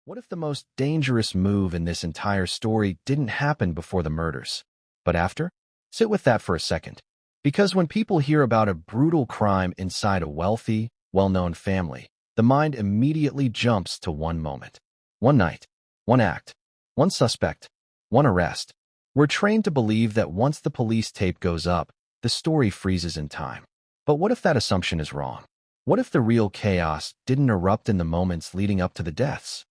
What if the most dangerous move in this entire story didn't happen before the murders, but after? Sit with that for a second. Because when people hear about a brutal crime inside a wealthy, well-known family, the mind immediately jumps to one moment. One night, one act, one suspect, one arrest. We're trained to believe that once the police tape goes up, the story freezes in time. But what if that assumption is wrong? What if the real chaos didn't erupt in the moments leading up to the deaths,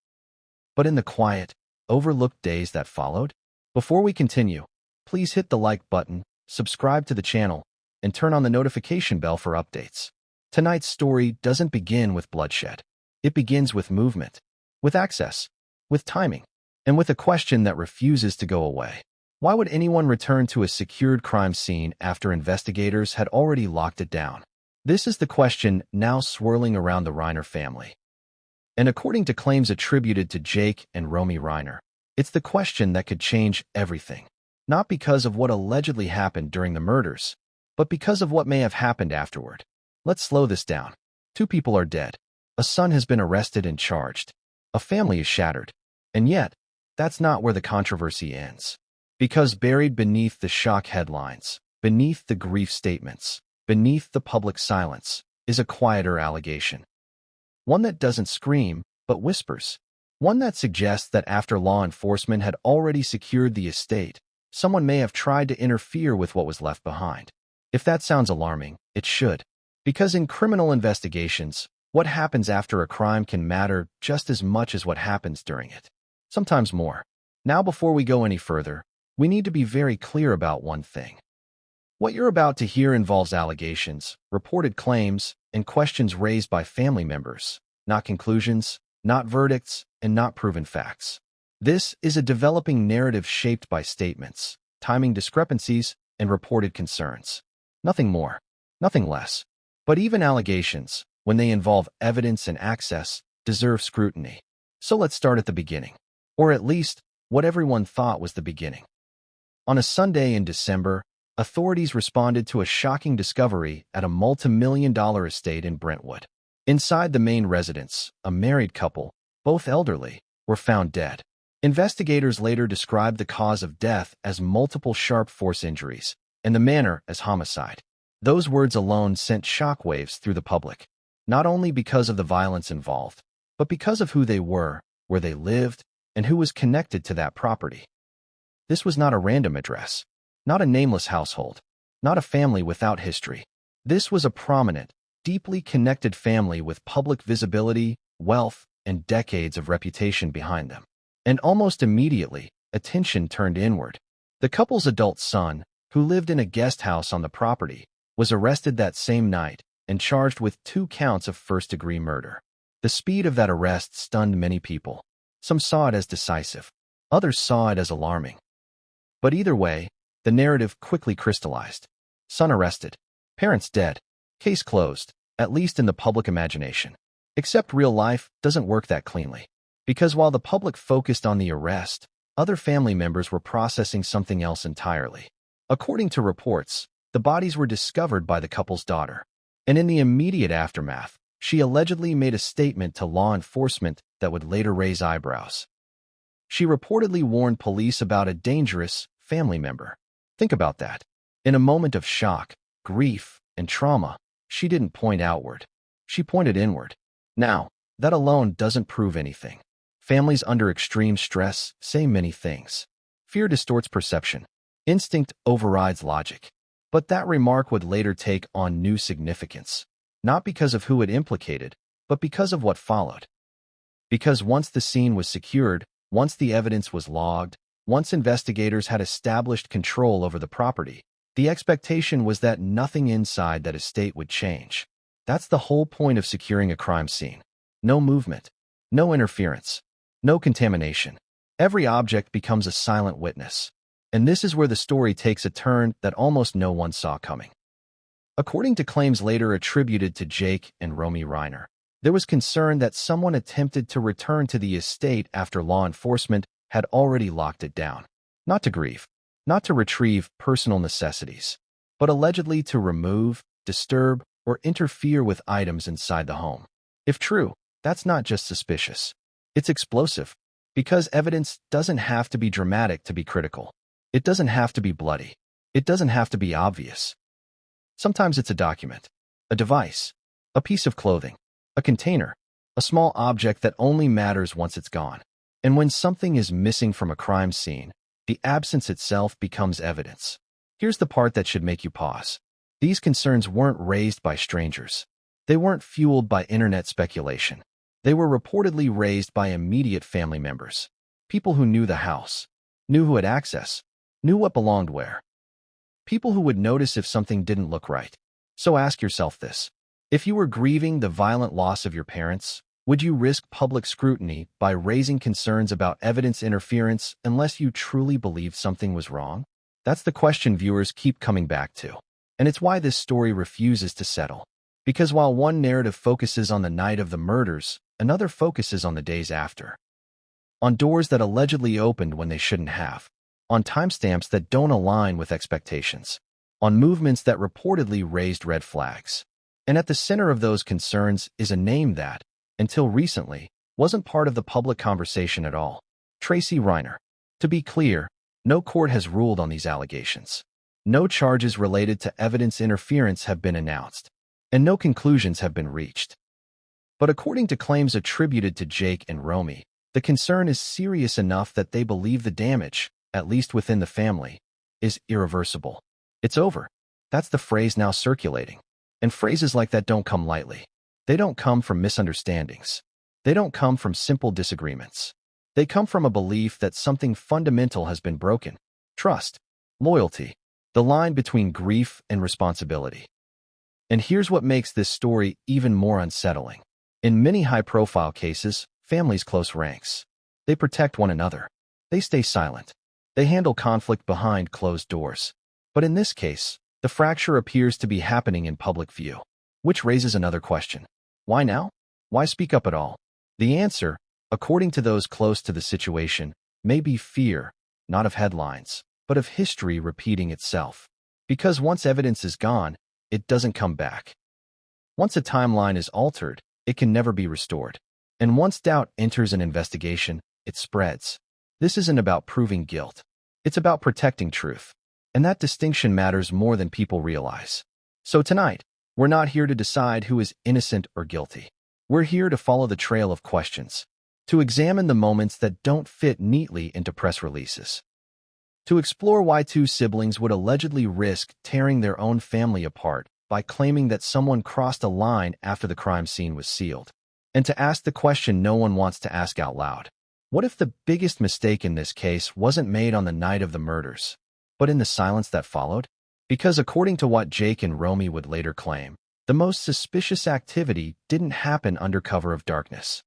but in the quiet, overlooked days that followed? Before we continue, please hit the like button, subscribe to the channel, and turn on the notification bell for updates. Tonight's story doesn't begin with bloodshed. It begins with movement, with access, with timing, and with a question that refuses to go away. Why would anyone return to a secured crime scene after investigators had already locked it down? This is the question now swirling around the Reiner family. And according to claims attributed to Jake and Romy Reiner, it's the question that could change everything. Not because of what allegedly happened during the murders, but because of what may have happened afterward. Let's slow this down. 2 people are dead. A son has been arrested and charged. A family is shattered. And yet, that's not where the controversy ends. Because buried beneath the shock headlines, beneath the grief statements, beneath the public silence, is a quieter allegation. One that doesn't scream, but whispers. One that suggests that after law enforcement had already secured the estate, someone may have tried to interfere with what was left behind. If that sounds alarming, it should. Because in criminal investigations, what happens after a crime can matter just as much as what happens during it. Sometimes more. Now, before we go any further, we need to be very clear about one thing. What you're about to hear involves allegations, reported claims, and questions raised by family members, not conclusions, not verdicts, and not proven facts. This is a developing narrative shaped by statements, timing discrepancies, and reported concerns. Nothing more, nothing less. But even allegations, when they involve evidence and access, deserve scrutiny. So let's start at the beginning. Or at least, what everyone thought was the beginning. On a Sunday in December, authorities responded to a shocking discovery at a multi-million-dollar estate in Brentwood. Inside the main residence, a married couple, both elderly, were found dead. Investigators later described the cause of death as multiple sharp force injuries, and the manner as homicide. Those words alone sent shockwaves through the public, not only because of the violence involved, but because of who they were, where they lived, and who was connected to that property. This was not a random address. Not a nameless household, not a family without history. This was a prominent, deeply connected family with public visibility, wealth, and decades of reputation behind them. And almost immediately, attention turned inward. The couple's adult son, who lived in a guest house on the property, was arrested that same night and charged with 2 counts of first-degree murder. The speed of that arrest stunned many people. Some saw it as decisive. Others saw it as alarming. But either way, the narrative quickly crystallized. Son arrested. Parents dead. Case closed, at least in the public imagination. Except real life doesn't work that cleanly. Because while the public focused on the arrest, other family members were processing something else entirely. According to reports, the bodies were discovered by the couple's daughter. And in the immediate aftermath, she allegedly made a statement to law enforcement that would later raise eyebrows. She reportedly warned police about a dangerous family member. Think about that. In a moment of shock, grief, and trauma, she didn't point outward. She pointed inward. Now, that alone doesn't prove anything. Families under extreme stress say many things. Fear distorts perception. Instinct overrides logic. But that remark would later take on new significance. Not because of who it implicated, but because of what followed. Because once the scene was secured, once the evidence was logged, once investigators had established control over the property, the expectation was that nothing inside that estate would change. That's the whole point of securing a crime scene. No movement, no interference, no contamination. Every object becomes a silent witness. And this is where the story takes a turn that almost no one saw coming. According to claims later attributed to Jake and Romy Reiner, there was concern that someone attempted to return to the estate after law enforcement had already locked it down. Not to grieve, not to retrieve personal necessities, but allegedly to remove, disturb, or interfere with items inside the home. If true, that's not just suspicious. It's explosive, because evidence doesn't have to be dramatic to be critical. It doesn't have to be bloody. It doesn't have to be obvious. Sometimes it's a document, a device, a piece of clothing, a container, a small object that only matters once it's gone. And when something is missing from a crime scene, the absence itself becomes evidence. Here's the part that should make you pause. These concerns weren't raised by strangers. They weren't fueled by internet speculation. They were reportedly raised by immediate family members, people who knew the house, knew who had access, knew what belonged where. People who would notice if something didn't look right. So ask yourself this. If you were grieving the violent loss of your parents, would you risk public scrutiny by raising concerns about evidence interference unless you truly believed something was wrong? That's the question viewers keep coming back to. And it's why this story refuses to settle. Because while one narrative focuses on the night of the murders, another focuses on the days after. On doors that allegedly opened when they shouldn't have. On timestamps that don't align with expectations. On movements that reportedly raised red flags. And at the center of those concerns is a name that, until recently, wasn't part of the public conversation at all. Tracy Reiner. To be clear, no court has ruled on these allegations. No charges related to evidence interference have been announced, and no conclusions have been reached. But according to claims attributed to Jake and Romy, the concern is serious enough that they believe the damage, at least within the family, is irreversible. It's over. That's the phrase now circulating. And phrases like that don't come lightly. They don't come from misunderstandings. They don't come from simple disagreements. They come from a belief that something fundamental has been broken. Trust, loyalty, the line between grief and responsibility. And here's what makes this story even more unsettling. In many high-profile cases, families close ranks. They protect one another. They stay silent. They handle conflict behind closed doors. But in this case, the fracture appears to be happening in public view. Which raises another question. Why now? Why speak up at all? The answer, according to those close to the situation, may be fear, not of headlines, but of history repeating itself. Because once evidence is gone, it doesn't come back. Once a timeline is altered, it can never be restored. And once doubt enters an investigation, it spreads. This isn't about proving guilt. It's about protecting truth. And that distinction matters more than people realize. So tonight, we're not here to decide who is innocent or guilty. We're here to follow the trail of questions, to examine the moments that don't fit neatly into press releases, to explore why two siblings would allegedly risk tearing their own family apart by claiming that someone crossed a line after the crime scene was sealed, and to ask the question no one wants to ask out loud. What if the biggest mistake in this case wasn't made on the night of the murders, but in the silence that followed? Because according to what Jake and Romy would later claim, the most suspicious activity didn't happen under cover of darkness.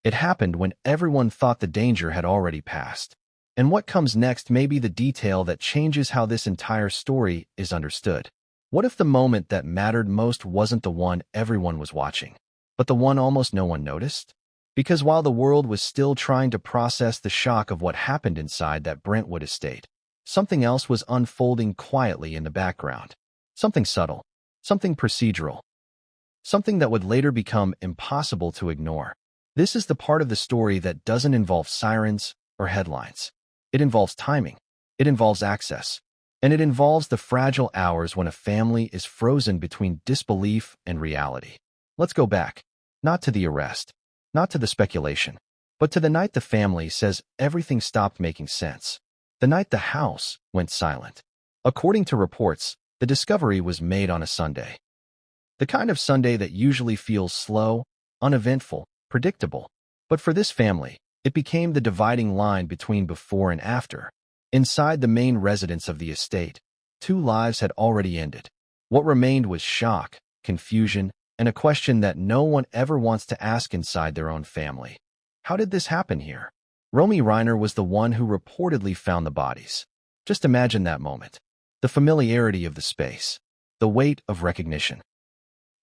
It happened when everyone thought the danger had already passed. And what comes next may be the detail that changes how this entire story is understood. What if the moment that mattered most wasn't the one everyone was watching, but the one almost no one noticed? Because while the world was still trying to process the shock of what happened inside that Brentwood estate, something else was unfolding quietly in the background. Something subtle, something procedural, something that would later become impossible to ignore. This is the part of the story that doesn't involve sirens or headlines. It involves timing, it involves access, and it involves the fragile hours when a family is frozen between disbelief and reality. Let's go back, not to the arrest, not to the speculation, but to the night the family says everything stopped making sense. The night the house went silent. According to reports, the discovery was made on a Sunday. The kind of Sunday that usually feels slow, uneventful, predictable. But for this family, it became the dividing line between before and after. Inside the main residence of the estate, two lives had already ended. What remained was shock, confusion, and a question that no one ever wants to ask inside their own family. How did this happen here? Romy Reiner was the one who reportedly found the bodies. Just imagine that moment. The familiarity of the space. The weight of recognition.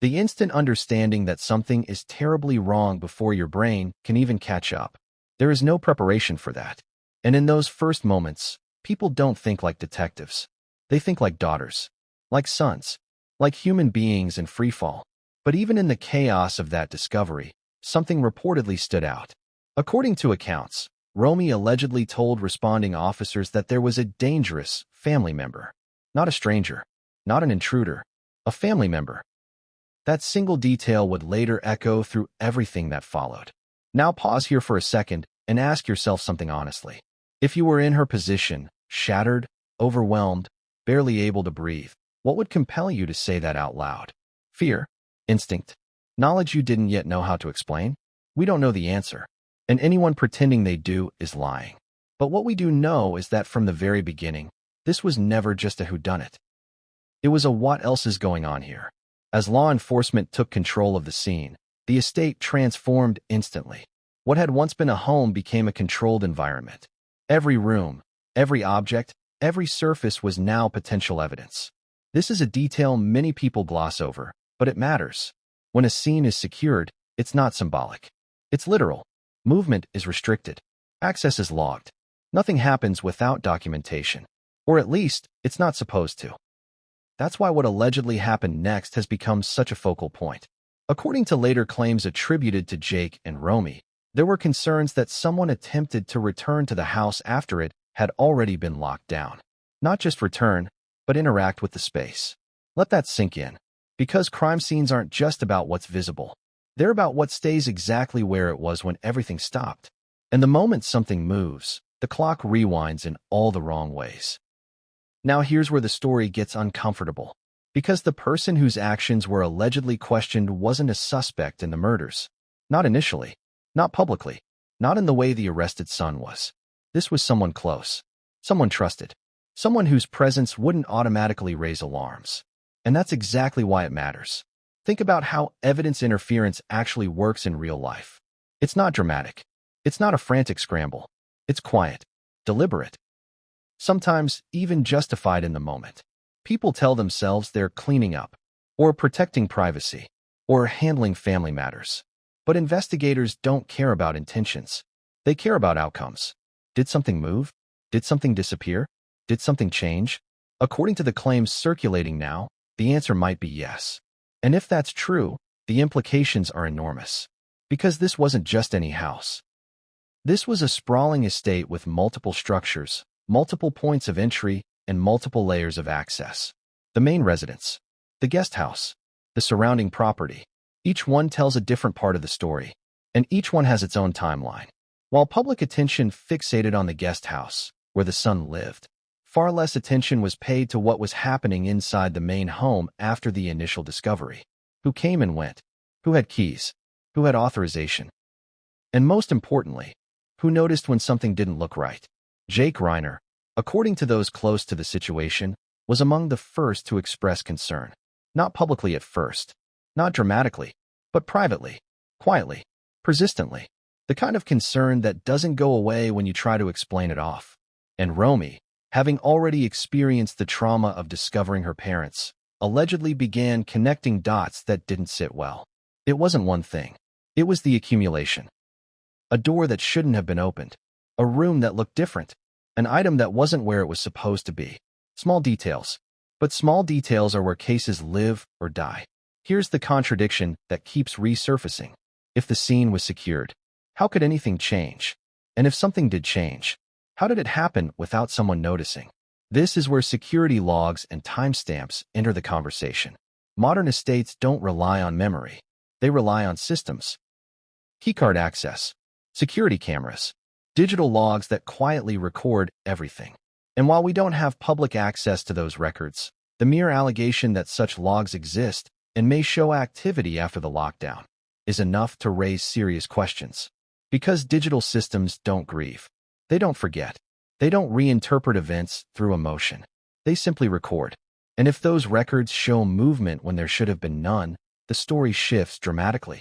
The instant understanding that something is terribly wrong before your brain can even catch up. There is no preparation for that. And in those first moments, people don't think like detectives. They think like daughters, like sons, like human beings in freefall. But even in the chaos of that discovery, something reportedly stood out. According to accounts, Romy allegedly told responding officers that there was a dangerous family member. Not a stranger, not an intruder, a family member. That single detail would later echo through everything that followed. Now pause here for a second and ask yourself something honestly. If you were in her position, shattered, overwhelmed, barely able to breathe, what would compel you to say that out loud? Fear? Instinct? Knowledge you didn't yet know how to explain? We don't know the answer, and anyone pretending they do is lying. But what we do know is that from the very beginning, this was never just a whodunit. It was a what else is going on here. As law enforcement took control of the scene, the estate transformed instantly. What had once been a home became a controlled environment. Every room, every object, every surface was now potential evidence. This is a detail many people gloss over, but it matters. When a scene is secured, it's not symbolic. It's literal. Movement is restricted. Access is logged. Nothing happens without documentation. Or at least, it's not supposed to. That's why what allegedly happened next has become such a focal point. According to later claims attributed to Jake and Romy, there were concerns that someone attempted to return to the house after it had already been locked down. Not just return, but interact with the space. Let that sink in. Because crime scenes aren't just about what's visible. They're about what stays exactly where it was when everything stopped. And the moment something moves, the clock rewinds in all the wrong ways. Now here's where the story gets uncomfortable. Because the person whose actions were allegedly questioned wasn't a suspect in the murders. Not initially. Not publicly. Not in the way the arrested son was. This was someone close. Someone trusted. Someone whose presence wouldn't automatically raise alarms. And that's exactly why it matters. Think about how evidence interference actually works in real life. It's not dramatic. It's not a frantic scramble. It's quiet, deliberate, sometimes even justified in the moment. People tell themselves they're cleaning up, or protecting privacy, or handling family matters. But investigators don't care about intentions. They care about outcomes. Did something move? Did something disappear? Did something change? According to the claims circulating now, the answer might be yes. And if that's true, the implications are enormous. Because this wasn't just any house. This was a sprawling estate with multiple structures, multiple points of entry, and multiple layers of access. The main residence, the guest house, the surrounding property. Each one tells a different part of the story, and each one has its own timeline. While public attention fixated on the guest house, where the son lived, far less attention was paid to what was happening inside the main home after the initial discovery. Who came and went? Who had keys? Who had authorization? And most importantly, who noticed when something didn't look right? Jake Reiner, according to those close to the situation, was among the first to express concern. Not publicly at first, not dramatically, but privately, quietly, persistently. The kind of concern that doesn't go away when you try to explain it off. And Romy, having already experienced the trauma of discovering her parents, allegedly began connecting dots that didn't sit well. It wasn't one thing. It was the accumulation. A door that shouldn't have been opened. A room that looked different. An item that wasn't where it was supposed to be. Small details. But small details are where cases live or die. Here's the contradiction that keeps resurfacing. If the scene was secured, how could anything change? And if something did change, how did it happen without someone noticing? This is where security logs and timestamps enter the conversation. Modern estates don't rely on memory. They rely on systems. Keycard access, security cameras, digital logs that quietly record everything. And while we don't have public access to those records, the mere allegation that such logs exist and may show activity after the lockdown is enough to raise serious questions. Because digital systems don't grieve. They don't forget. They don't reinterpret events through emotion. They simply record. And if those records show movement when there should have been none, the story shifts dramatically.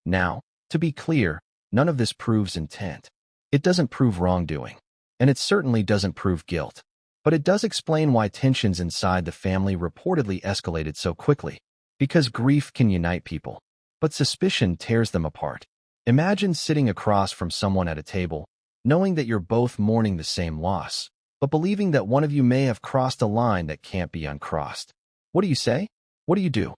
Now, to be clear, none of this proves intent. It doesn't prove wrongdoing. And it certainly doesn't prove guilt. But it does explain why tensions inside the family reportedly escalated so quickly. Because grief can unite people, but suspicion tears them apart. Imagine sitting across from someone at a table, knowing that you're both mourning the same loss, but believing that one of you may have crossed a line that can't be uncrossed. What do you say? What do you do?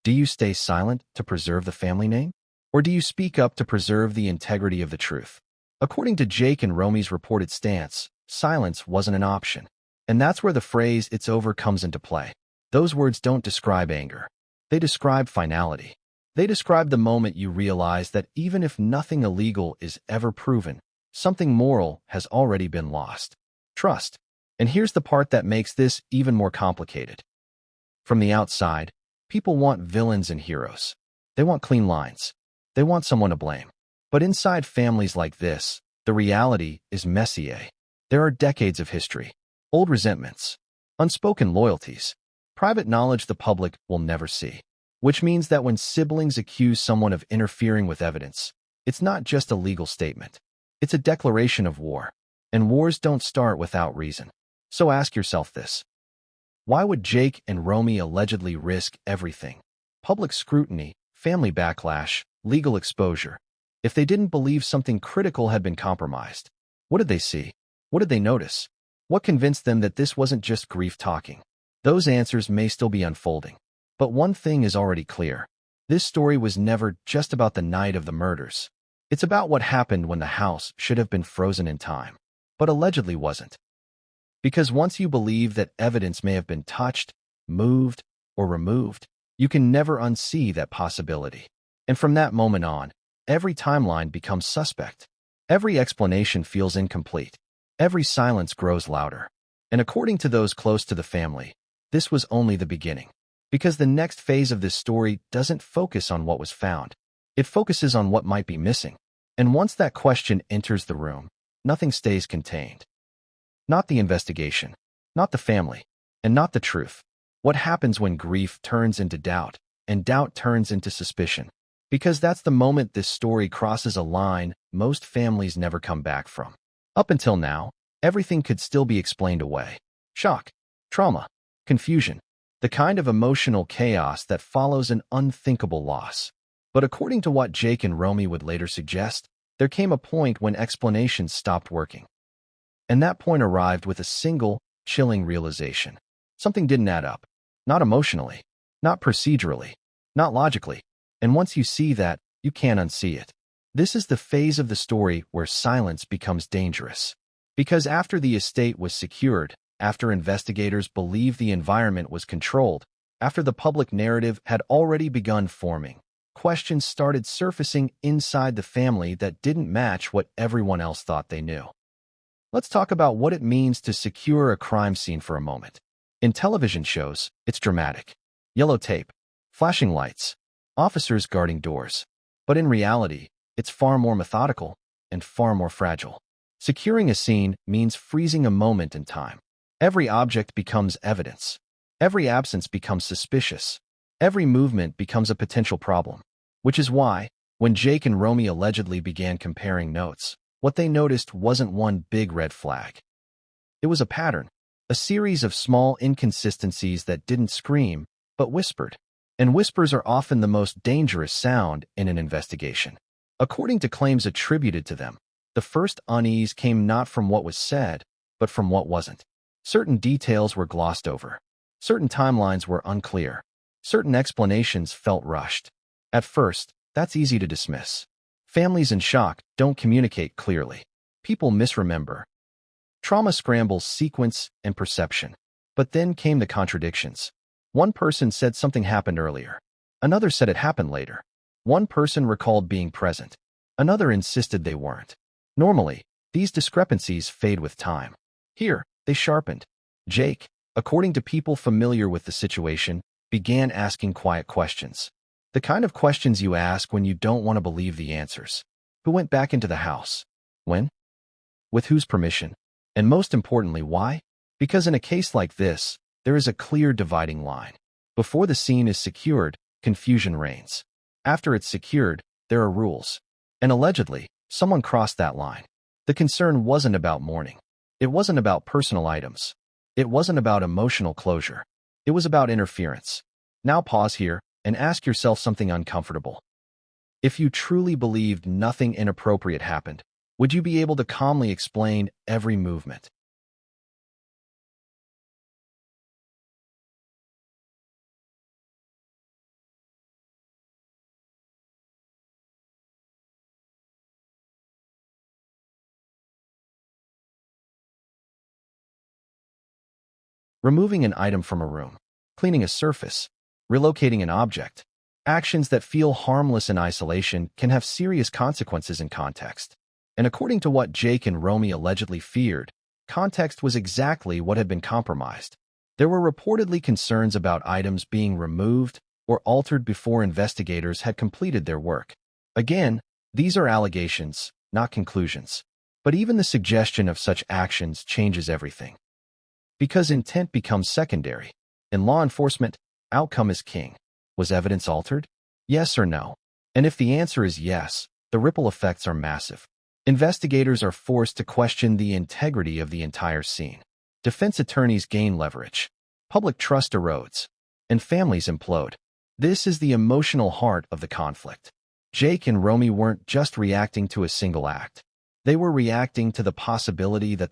Do you stay silent to preserve the family name? Or do you speak up to preserve the integrity of the truth? According to Jake and Romy's reported stance, silence wasn't an option. And that's where the phrase, "it's over," comes into play. Those words don't describe anger. They describe finality. They describe the moment you realize that even if nothing illegal is ever proven, something moral has already been lost. Trust. And here's the part that makes this even more complicated. From the outside, people want villains and heroes. They want clean lines. They want someone to blame. But inside families like this, the reality is messier. There are decades of history, old resentments, unspoken loyalties, private knowledge the public will never see. Which means that when siblings accuse someone of interfering with evidence, it's not just a legal statement. It's a declaration of war. And wars don't start without reason. So ask yourself this. Why would Jake and Romy allegedly risk everything? Public scrutiny, family backlash, legal exposure. If they didn't believe something critical had been compromised, what did they see? What did they notice? What convinced them that this wasn't just grief talking? Those answers may still be unfolding. But one thing is already clear. This story was never just about the night of the murders. It's about what happened when the house should have been frozen in time, but allegedly wasn't. Because once you believe that evidence may have been touched, moved, or removed, you can never unsee that possibility. And from that moment on, every timeline becomes suspect. Every explanation feels incomplete. Every silence grows louder. And according to those close to the family, this was only the beginning. Because the next phase of this story doesn't focus on what was found. It focuses on what might be missing. And once that question enters the room, nothing stays contained. Not the investigation, not the family, and not the truth. What happens when grief turns into doubt, and doubt turns into suspicion? Because that's the moment this story crosses a line most families never come back from. Up until now, everything could still be explained away. Shock, trauma, confusion, the kind of emotional chaos that follows an unthinkable loss. But according to what Jake and Romy would later suggest, there came a point when explanations stopped working. And that point arrived with a single, chilling realization. Something didn't add up. Not emotionally, not procedurally, not logically. And once you see that, you can't unsee it. This is the phase of the story where silence becomes dangerous. Because after the estate was secured, after investigators believed the environment was controlled, after the public narrative had already begun forming, questions started surfacing inside the family that didn't match what everyone else thought they knew. Let's talk about what it means to secure a crime scene for a moment. In television shows, it's dramatic. Yellow tape, flashing lights, officers guarding doors. But in reality, it's far more methodical and far more fragile. Securing a scene means freezing a moment in time. Every object becomes evidence. Every absence becomes suspicious. Every movement becomes a potential problem. Which is why, when Jake and Romy allegedly began comparing notes, what they noticed wasn't one big red flag. It was a pattern, a series of small inconsistencies that didn't scream, but whispered. And whispers are often the most dangerous sound in an investigation. According to claims attributed to them, the first unease came not from what was said, but from what wasn't. Certain details were glossed over. Certain timelines were unclear. Certain explanations felt rushed. At first, that's easy to dismiss. Families in shock don't communicate clearly. People misremember. Trauma scrambles sequence and perception. But then came the contradictions. One person said something happened earlier. Another said it happened later. One person recalled being present. Another insisted they weren't. Normally, these discrepancies fade with time. Here, they sharpened. Jake, according to people familiar with the situation, began asking quiet questions. The kind of questions you ask when you don't want to believe the answers. Who went back into the house? When? With whose permission? And most importantly, why? Because in a case like this, there is a clear dividing line. Before the scene is secured, confusion reigns. After it's secured, there are rules. And allegedly, someone crossed that line. The concern wasn't about mourning. It wasn't about personal items. It wasn't about emotional closure. It was about interference. Now pause here and ask yourself something uncomfortable. If you truly believed nothing inappropriate happened, would you be able to calmly explain every movement? removing an item from a room, cleaning a surface, relocating an object. Actions that feel harmless in isolation can have serious consequences in context. And according to what Jake and Romy allegedly feared, context was exactly what had been compromised. There were reportedly concerns about items being removed or altered before investigators had completed their work. Again, these are allegations, not conclusions. But even the suggestion of such actions changes everything. Because intent becomes secondary. In law enforcement, outcome is king. Was evidence altered? Yes or no? And if the answer is yes, the ripple effects are massive. Investigators are forced to question the integrity of the entire scene. Defense attorneys gain leverage. Public trust erodes. And families implode. This is the emotional heart of the conflict. Jake and Romy weren't just reacting to a single act. They were reacting to the possibility that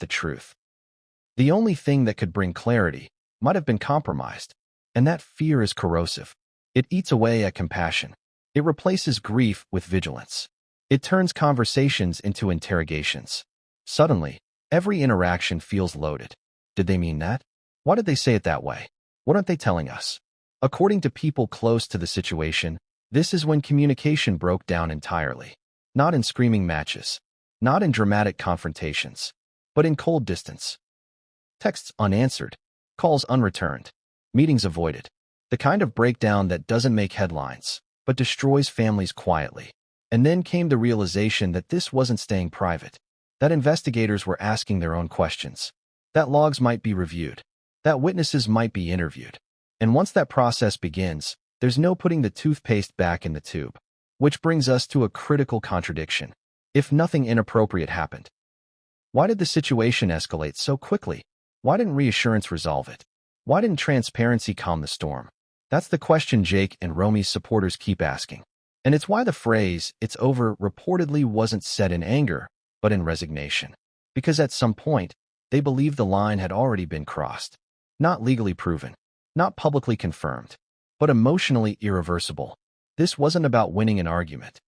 the only thing that could bring clarity, might have been compromised. And that fear is corrosive. It eats away at compassion. It replaces grief with vigilance. It turns conversations into interrogations. Suddenly, every interaction feels loaded. Did they mean that? Why did they say it that way? What aren't they telling us? According to people close to the situation, this is when communication broke down entirely. Not in screaming matches. Not in dramatic confrontations. But in cold distance. Texts unanswered. Calls unreturned. Meetings avoided. The kind of breakdown that doesn't make headlines, but destroys families quietly. And then came the realization that this wasn't staying private. That investigators were asking their own questions. That logs might be reviewed. That witnesses might be interviewed. And once that process begins, there's no putting the toothpaste back in the tube. Which brings us to a critical contradiction. If nothing inappropriate happened, why did the situation escalate so quickly? Why didn't reassurance resolve it? Why didn't transparency calm the storm? That's the question Jake and Romy's supporters keep asking. And it's why the phrase, "it's over," reportedly wasn't said in anger, but in resignation. Because at some point, they believed the line had already been crossed. Not legally proven, not publicly confirmed, but emotionally irreversible. This wasn't about winning an argument.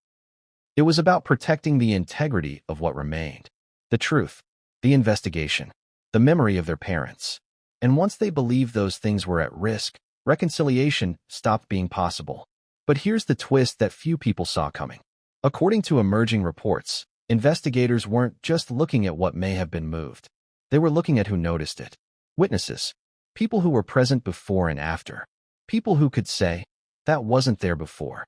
It was about protecting the integrity of what remained. The truth, the investigation, the memory of their parents. And once they believed those things were at risk, reconciliation stopped being possible. But here's the twist that few people saw coming. According to emerging reports, investigators weren't just looking at what may have been moved. They were looking at who noticed it. Witnesses. People who were present before and after. People who could say, "That wasn't there before."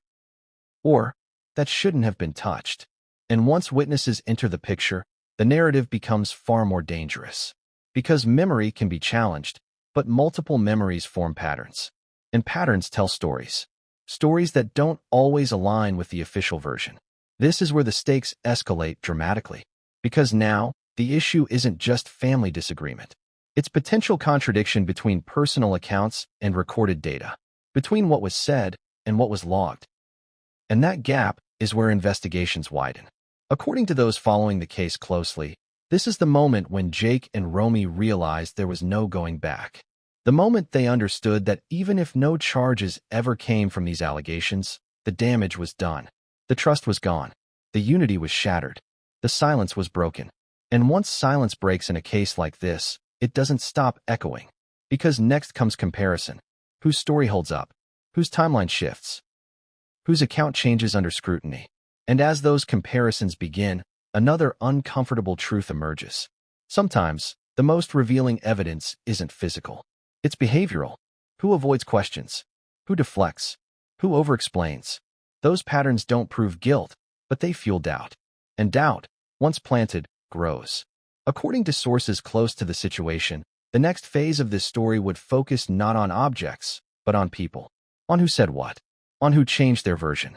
Or, "That shouldn't have been touched." And once witnesses enter the picture, the narrative becomes far more dangerous. Because memory can be challenged, but multiple memories form patterns. And patterns tell stories. Stories that don't always align with the official version. This is where the stakes escalate dramatically. Because now, the issue isn't just family disagreement. It's potential contradiction between personal accounts and recorded data. Between what was said and what was logged. And that gap is where investigations widen. According to those following the case closely, this is the moment when Jake and Romy realized there was no going back. The moment they understood that even if no charges ever came from these allegations, the damage was done. The trust was gone. The unity was shattered. The silence was broken. And once silence breaks in a case like this, it doesn't stop echoing. Because next comes comparison. Whose story holds up? Whose timeline shifts? Whose account changes under scrutiny? And as those comparisons begin, another uncomfortable truth emerges. Sometimes, the most revealing evidence isn't physical. It's behavioral. Who avoids questions? Who deflects? Who overexplains? Those patterns don't prove guilt, but they fuel doubt. And doubt, once planted, grows. According to sources close to the situation, the next phase of this story would focus not on objects, but on people. On who said what. On who changed their version.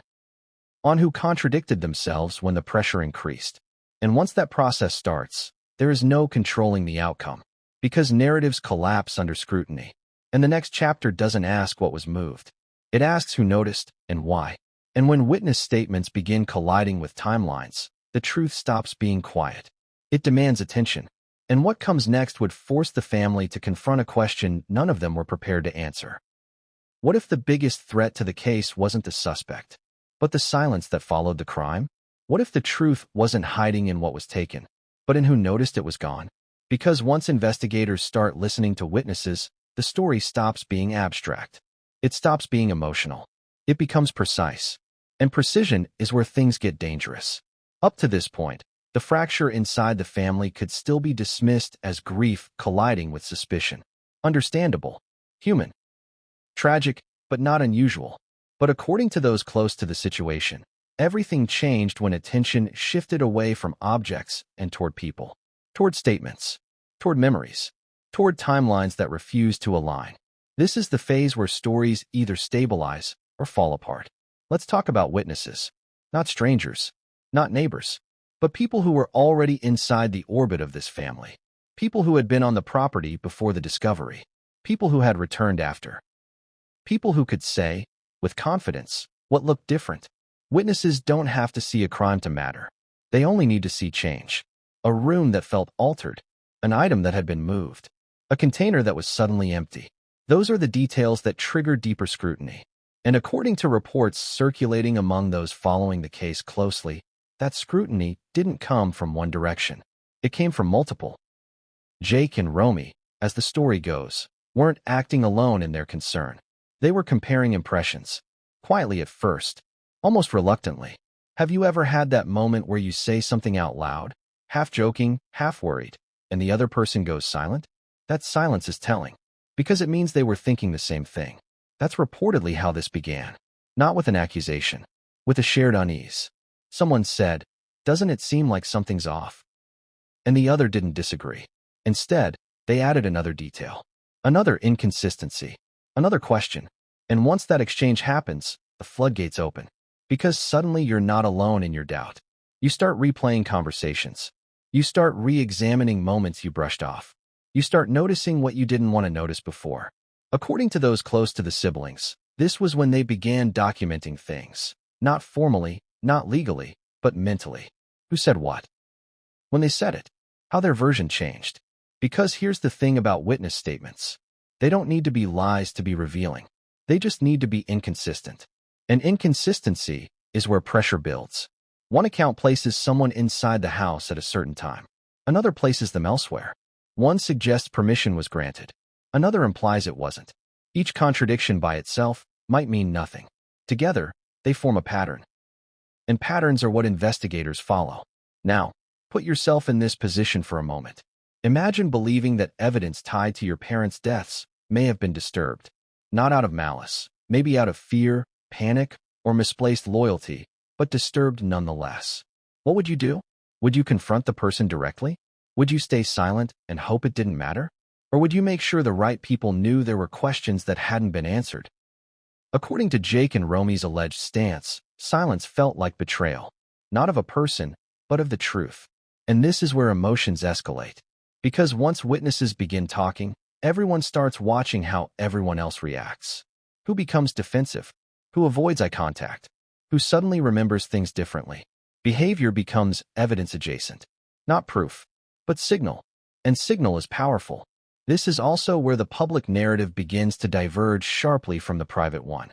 On who contradicted themselves when the pressure increased. And once that process starts, there is no controlling the outcome. Because narratives collapse under scrutiny. And the next chapter doesn't ask what was moved. It asks who noticed and why. And when witness statements begin colliding with timelines, the truth stops being quiet. It demands attention. And what comes next would force the family to confront a question none of them were prepared to answer. What if the biggest threat to the case wasn't the suspect, but the silence that followed the crime? What if the truth wasn't hiding in what was taken, but in who noticed it was gone? Because once investigators start listening to witnesses, the story stops being abstract. It stops being emotional. It becomes precise. And precision is where things get dangerous. Up to this point, the fracture inside the family could still be dismissed as grief colliding with suspicion. Understandable. Human. Tragic, but not unusual. But according to those close to the situation, everything changed when attention shifted away from objects and toward people, toward statements, toward memories, toward timelines that refuse to align. This is the phase where stories either stabilize or fall apart. Let's talk about witnesses. Not strangers, not neighbors, but people who were already inside the orbit of this family. People who had been on the property before the discovery. People who had returned after. People who could say, with confidence, what looked different. Witnesses don't have to see a crime to matter. They only need to see change. A room that felt altered. An item that had been moved. A container that was suddenly empty. Those are the details that trigger deeper scrutiny. And according to reports circulating among those following the case closely, that scrutiny didn't come from one direction. It came from multiple. Jake and Romy, as the story goes, weren't acting alone in their concern. They were comparing impressions. Quietly at first, almost reluctantly. Have you ever had that moment where you say something out loud, half joking, half worried, and the other person goes silent? That silence is telling, because it means they were thinking the same thing. That's reportedly how this began. Not with an accusation, with a shared unease. Someone said, "Doesn't it seem like something's off?" And the other didn't disagree. Instead, they added another detail, another inconsistency, another question. And once that exchange happens, the floodgates open. Because suddenly you're not alone in your doubt. You start replaying conversations. You start re-examining moments you brushed off. You start noticing what you didn't want to notice before. According to those close to the siblings, this was when they began documenting things. Not formally, not legally, but mentally. Who said what? When they said it. How their version changed. Because here's the thing about witness statements. They don't need to be lies to be revealing. They just need to be inconsistent. And inconsistency is where pressure builds. One account places someone inside the house at a certain time. Another places them elsewhere. One suggests permission was granted. Another implies it wasn't. Each contradiction by itself might mean nothing. Together, they form a pattern. And patterns are what investigators follow. Now, put yourself in this position for a moment. Imagine believing that evidence tied to your parents' deaths may have been disturbed. Not out of malice, maybe out of fear, panic, or misplaced loyalty, but disturbed nonetheless. What would you do? Would you confront the person directly? Would you stay silent and hope it didn't matter? Or would you make sure the right people knew there were questions that hadn't been answered? According to Jake and Romy's alleged stance, silence felt like betrayal. Not of a person, but of the truth. And this is where emotions escalate. Because once witnesses begin talking, everyone starts watching how everyone else reacts. Who becomes defensive? Who avoids eye contact? Who suddenly remembers things differently? Behavior becomes evidence adjacent. Not proof, but signal. And signal is powerful. This is also where the public narrative begins to diverge sharply from the private one.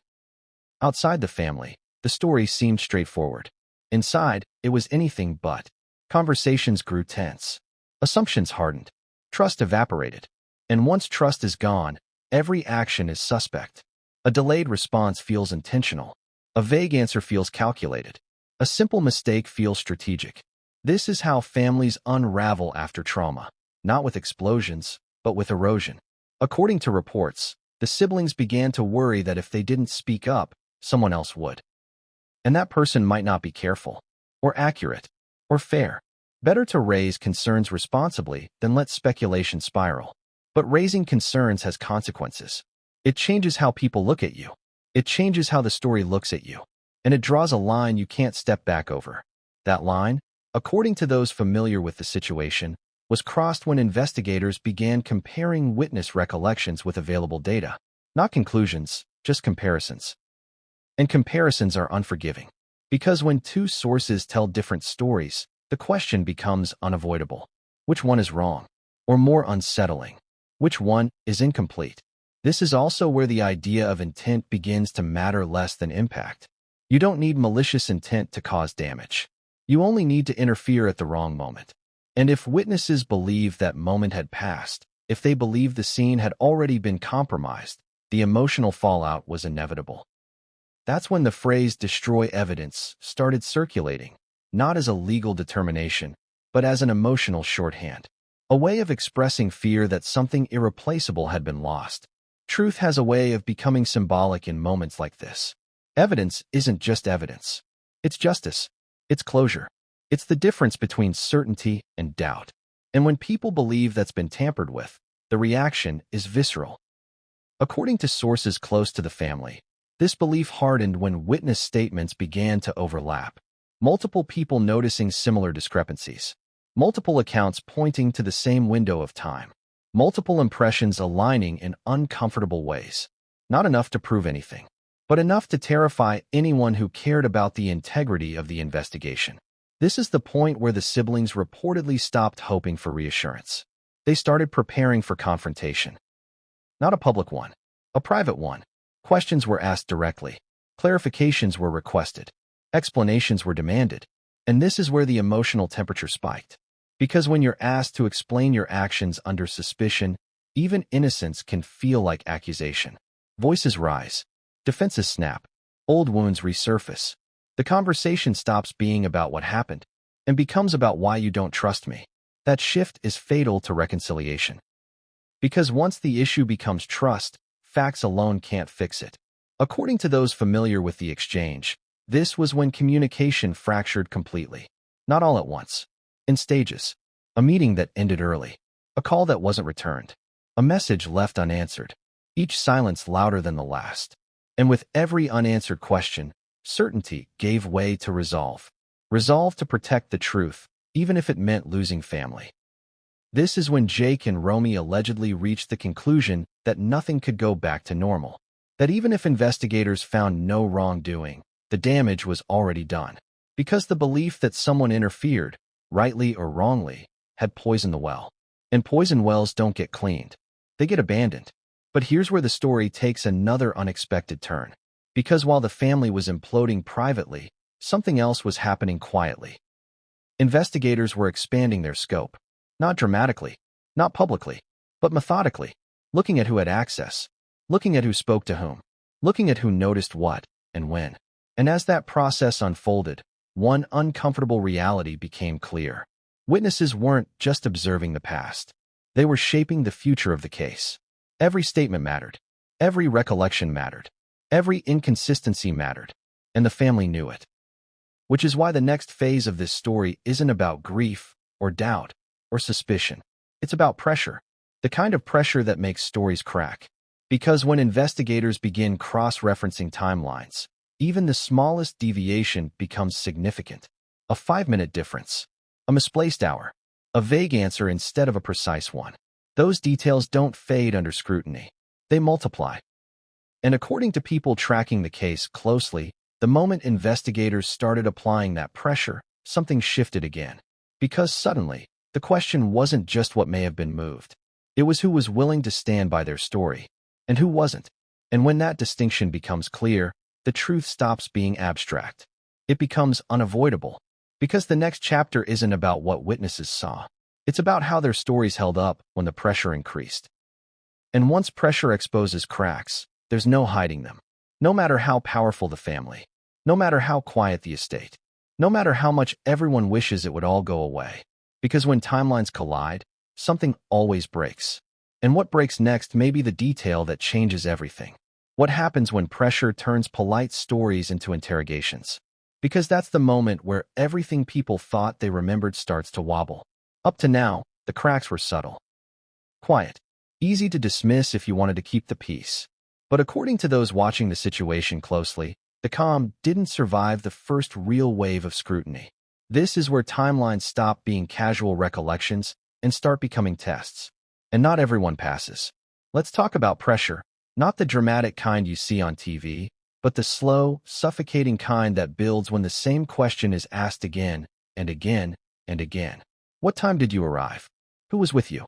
Outside the family, the story seemed straightforward. Inside, it was anything but. Conversations grew tense. Assumptions hardened. Trust evaporated. And once trust is gone, every action is suspect. A delayed response feels intentional. A vague answer feels calculated. A simple mistake feels strategic. This is how families unravel after trauma, not with explosions, but with erosion. According to reports, the siblings began to worry that if they didn't speak up, someone else would. And that person might not be careful, or accurate, or fair. Better to raise concerns responsibly than let speculation spiral. But raising concerns has consequences. It changes how people look at you. It changes how the story looks at you. And it draws a line you can't step back over. That line, according to those familiar with the situation, was crossed when investigators began comparing witness recollections with available data. Not conclusions, just comparisons. And comparisons are unforgiving. Because when two sources tell different stories, the question becomes unavoidable. Which one is wrong? Or more unsettling, which one is incomplete? This is also where the idea of intent begins to matter less than impact. You don't need malicious intent to cause damage. You only need to interfere at the wrong moment. And if witnesses believe that moment had passed, If they believed the scene had already been compromised, the emotional fallout was inevitable. That's when the phrase "destroy evidence" started circulating, not as a legal determination, but as an emotional shorthand, a way of expressing fear that something irreplaceable had been lost. Truth has a way of becoming symbolic in moments like this. Evidence isn't just evidence. It's justice. It's closure. It's the difference between certainty and doubt. And when people believe that's been tampered with, the reaction is visceral. According to sources close to the family, this belief hardened when witness statements began to overlap, multiple people noticing similar discrepancies, multiple accounts pointing to the same window of time, multiple impressions aligning in uncomfortable ways. Not enough to prove anything, but enough to terrify anyone who cared about the integrity of the investigation. This is the point where the siblings reportedly stopped hoping for reassurance. They started preparing for confrontation. Not a public one, a private one. Questions were asked directly. Clarifications were requested. Explanations were demanded. And this is where the emotional temperature spiked. Because when you're asked to explain your actions under suspicion, even innocence can feel like accusation. Voices rise. Defenses snap. Old wounds resurface. The conversation stops being about what happened and becomes about why you don't trust me. That shift is fatal to reconciliation. Because once the issue becomes trust, facts alone can't fix it. According to those familiar with the exchange, this was when communication fractured completely. Not all at once. In stages. A meeting that ended early. A call that wasn't returned. A message left unanswered. Each silence louder than the last. And with every unanswered question, certainty gave way to resolve. Resolve to protect the truth, even if it meant losing family. This is when Jake and Romy allegedly reached the conclusion that nothing could go back to normal. That even if investigators found no wrongdoing, the damage was already done. Because the belief that someone interfered, rightly or wrongly, had poisoned the well. And poison wells don't get cleaned. They get abandoned. But here's where the story takes another unexpected turn. Because while the family was imploding privately, something else was happening quietly. Investigators were expanding their scope. Not dramatically, not publicly, but methodically, looking at who had access, looking at who spoke to whom, looking at who noticed what and when. And as that process unfolded, one uncomfortable reality became clear. Witnesses weren't just observing the past. They were shaping the future of the case. Every statement mattered. Every recollection mattered. Every inconsistency mattered. And the family knew it. Which is why the next phase of this story isn't about grief or doubt or suspicion. It's about pressure. The kind of pressure that makes stories crack. Because when investigators begin cross-referencing timelines, even the smallest deviation becomes significant. A 5-minute difference. A misplaced hour. A vague answer instead of a precise one. Those details don't fade under scrutiny. They multiply. And according to people tracking the case closely, the moment investigators started applying that pressure, something shifted again. Because suddenly, the question wasn't just what may have been moved. It was who was willing to stand by their story, and who wasn't. And when that distinction becomes clear, the truth stops being abstract. It becomes unavoidable. Because the next chapter isn't about what witnesses saw. It's about how their stories held up when the pressure increased. And once pressure exposes cracks, there's no hiding them. No matter how powerful the family. No matter how quiet the estate. No matter how much everyone wishes it would all go away. Because when timelines collide, something always breaks. And what breaks next may be the detail that changes everything. What happens when pressure turns polite stories into interrogations? Because that's the moment where everything people thought they remembered starts to wobble. Up to now, the cracks were subtle. Quiet. Easy to dismiss if you wanted to keep the peace. But according to those watching the situation closely, the calm didn't survive the first real wave of scrutiny. This is where timelines stop being casual recollections and start becoming tests. And not everyone passes. Let's talk about pressure, not the dramatic kind you see on TV, but the slow, suffocating kind that builds when the same question is asked again and again and again. What time did you arrive? Who was with you?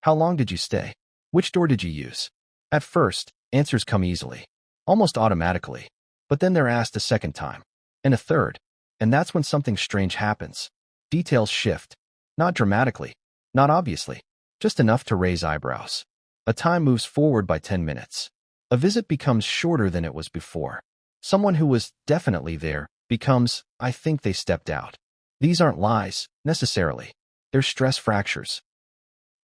How long did you stay? Which door did you use? At first, answers come easily, almost automatically, but then they're asked a second time, and a third, and that's when something strange happens. Details shift, not dramatically, not obviously, just enough to raise eyebrows. A time moves forward by 10 minutes. A visit becomes shorter than it was before. Someone who was definitely there becomes, I think they stepped out. These aren't lies, necessarily. They're stress fractures.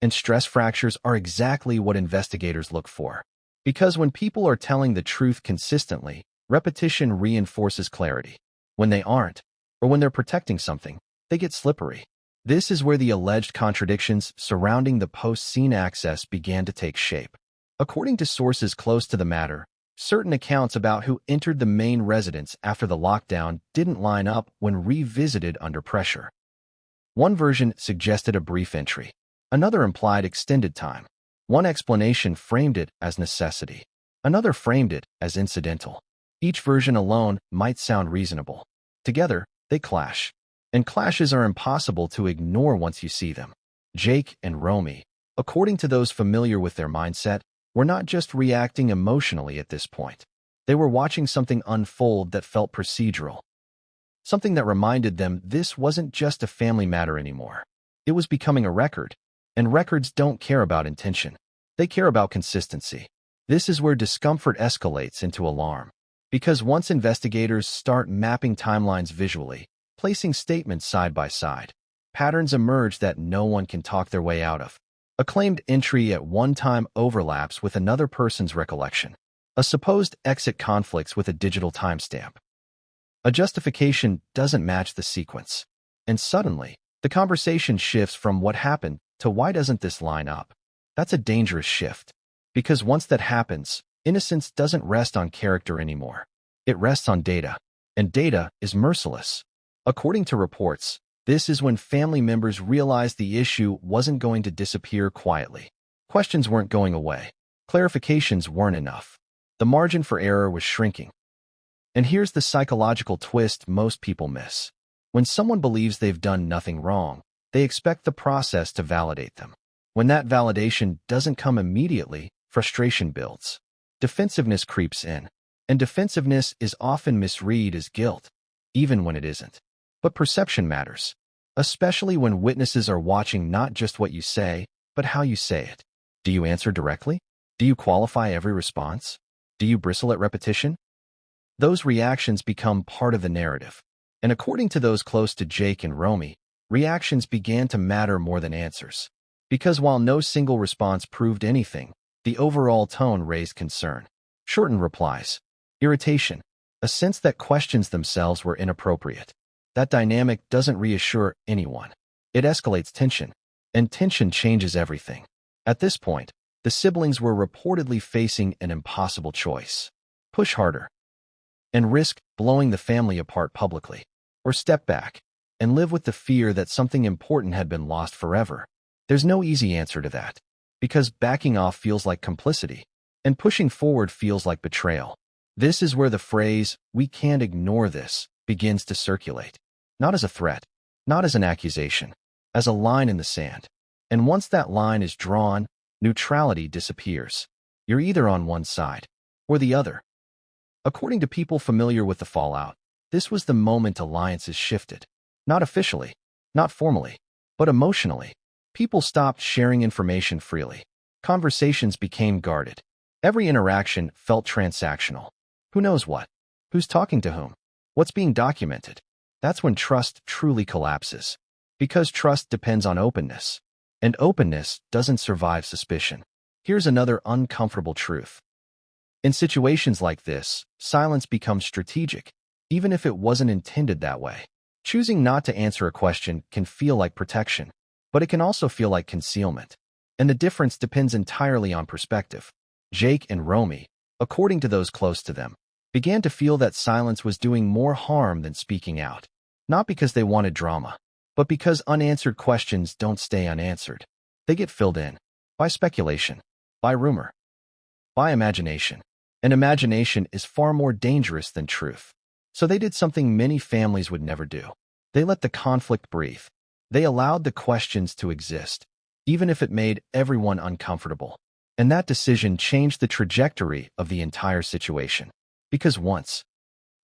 And stress fractures are exactly what investigators look for. Because when people are telling the truth consistently, repetition reinforces clarity. When they aren't, or when they're protecting something, they get slippery. This is where the alleged contradictions surrounding the post-scene access began to take shape. According to sources close to the matter, certain accounts about who entered the main residence after the lockdown didn't line up when revisited under pressure. One version suggested a brief entry. Another implied extended time. One explanation framed it as necessity. Another framed it as incidental. Each version alone might sound reasonable. Together, they clash. And clashes are impossible to ignore once you see them. Jake and Romy, according to those familiar with their mindset, were not just reacting emotionally at this point. They were watching something unfold that felt procedural. Something that reminded them this wasn't just a family matter anymore. It was becoming a record. And records don't care about intention. They care about consistency. This is where discomfort escalates into alarm. Because once investigators start mapping timelines visually, placing statements side by side, patterns emerge that no one can talk their way out of. A claimed entry at one time overlaps with another person's recollection. A supposed exit conflicts with a digital timestamp. A justification doesn't match the sequence. And suddenly, the conversation shifts from what happened to why doesn't this line up? That's a dangerous shift. Because once that happens, innocence doesn't rest on character anymore. It rests on data. And data is merciless. According to reports, this is when family members realized the issue wasn't going to disappear quietly. Questions weren't going away. Clarifications weren't enough. The margin for error was shrinking. And here's the psychological twist most people miss. When someone believes they've done nothing wrong, they expect the process to validate them. When that validation doesn't come immediately, frustration builds. Defensiveness creeps in. And defensiveness is often misread as guilt, even when it isn't. But perception matters, especially when witnesses are watching not just what you say, but how you say it. Do you answer directly? Do you qualify every response? Do you bristle at repetition? Those reactions become part of the narrative. And according to those close to Jake and Romy, reactions began to matter more than answers. Because while no single response proved anything, the overall tone raised concern. Shortened replies. Irritation. A sense that questions themselves were inappropriate. That dynamic doesn't reassure anyone. It escalates tension. And tension changes everything. At this point, the siblings were reportedly facing an impossible choice. Push harder. And risk blowing the family apart publicly. Or step back and live with the fear that something important had been lost forever. There's no easy answer to that, because backing off feels like complicity, and pushing forward feels like betrayal. This is where the phrase, "we can't ignore this," begins to circulate. Not as a threat, not as an accusation, as a line in the sand. And once that line is drawn, neutrality disappears. You're either on one side or the other. According to people familiar with the fallout, this was the moment alliances shifted. Not officially, not formally, but emotionally. People stopped sharing information freely. Conversations became guarded. Every interaction felt transactional. Who knows what? Who's talking to whom? What's being documented? That's when trust truly collapses. Because trust depends on openness. And openness doesn't survive suspicion. Here's another uncomfortable truth. In situations like this, silence becomes strategic, even if it wasn't intended that way. Choosing not to answer a question can feel like protection, but it can also feel like concealment. And the difference depends entirely on perspective. Jake and Romy, according to those close to them, began to feel that silence was doing more harm than speaking out. Not because they wanted drama, but because unanswered questions don't stay unanswered. They get filled in by speculation, by rumor, by imagination. And imagination is far more dangerous than truth. So they did something many families would never do. They let the conflict breathe. They allowed the questions to exist, even if it made everyone uncomfortable. And that decision changed the trajectory of the entire situation. Because once,